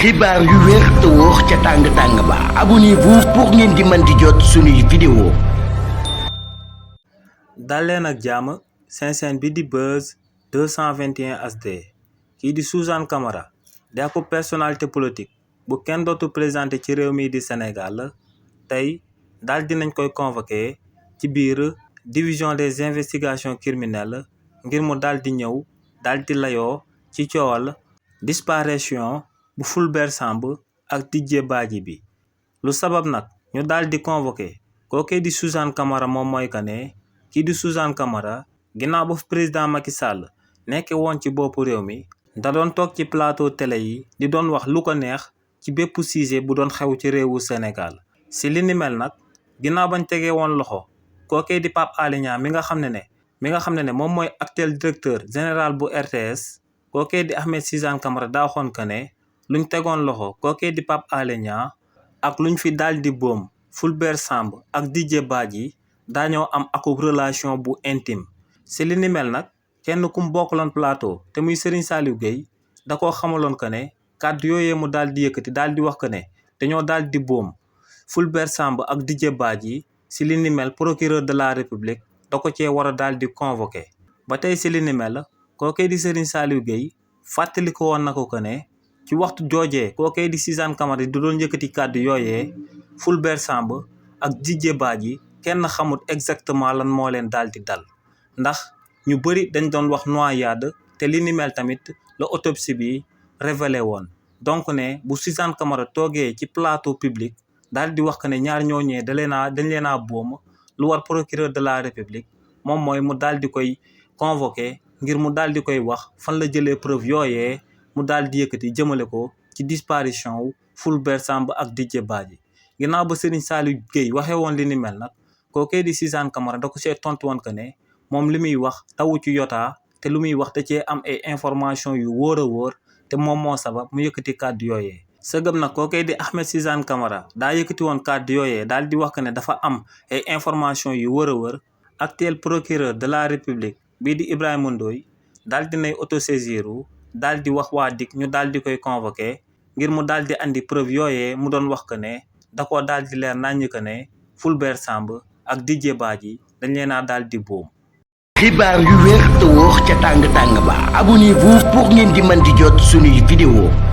xibaar yu wér te wóor ca tàng ba abonnez-vous pour ngeen di mën di jot suñuy vidéo. dal leen ak jàmm seen chaîne bi di Buzz 221 HD kii di Suzane Camara di ab personnalité politique bu kenn dootu présenté ci réew mi di Sénégal tey daal dinañ koy convoqué ci biir division des investigations criminelles ngir mu daal di ñëw daal di layoo ci coowal disparition bu Fulbert Sambou ak Didier Badji bi lu sabab nag ñu daal di convoqué kookee di Suzane Camara moom mooy que ne kii di Suzane Camara ginnaaw ba président Macky Sall nekke woon ci boppu réew mi da doon toog ci plateau télé yi di doon wax lu ko neex ci bépp sujet bu doon xew ci réewu Sénégal si li ni mel nag ginnaaw bañ tegee woon loxo kookee di Pape Alé Niang mi nga xam ne moom mooy actuel directeur général bu RTS kookee di Ahmed Suzane Camara daa waxoon que ne luñ tegoon loxo kookee di Pape Alé Niang ak luñ fi daal di boom Fulbert Sambou ak Didier Badji daañoo am akub relation bu intime si li ni mel nag kenn kum bokkaloon plateau te muy Serigne Saliou Gueye da koo xamaloon que ne kàddu yooyee mu daal di yëkkati daal di wax que ne dañoo daal di boom Fulbert Sambou ak Didier Badji si li ni mel procureur de la République da ko cee war a daal di convoqué ba tey si li ni mel kookee di Serigne Saliou Gueye fàttali ko woon na ko que ne ci waxtu joojee kookee di Suzane Camara di doon yëkkati kàddu yooyee Fulbert Sambou ak Didier Badji kenn xamut exactement lan moo leen daal di dal ndax ñu bëri dañ doon wax noyade te li ni mel tamit la autopsie bi révélé woon donc ne bu Suzane Camara toogee ci plateau public daal di wax que ne ñaar ñooñee dañ leen a boom lu war procureur de la République moom mooy mu daal di koy convoqué ngir mu daal di koy wax fan la jëlee preuve yooyee mu daal di yëkkati jëmale ko ci disparition wu Fulbert Sambou ak Didier Badji ginnaaw ba Serigne Saliou Gueye waxee woon li ni mel nag kookee di Suzane Camara da ko see tontu woon que ne moom li muy wax tawu ci yotaa te lu muy wax da cee am ay information yu wóor a wóor te moom moo sabab mu yëkkati kàddu yooyee sëgëm nag kookee di Ahmed Suzane Camara daa yëkkati woon kàddu yooyee daal di wax que ne dafa am ay information yu wóor a wóor actuel procureur de la République bii di Ibrahima Ndoye daal di nay autosaisir daal di wax waa DIC ñu daal di koy convoqué ngir mu daal di andi preuve yooyee mu doon wax que ne da koo daal di leer naññ que ne Fulbert Sambou ak Didier Badji dañ leen a daal di boom. xibaar yu wér te wóor ca tàng ba abonnez-vous pour ngeen di mën di jot suñuy vidéo.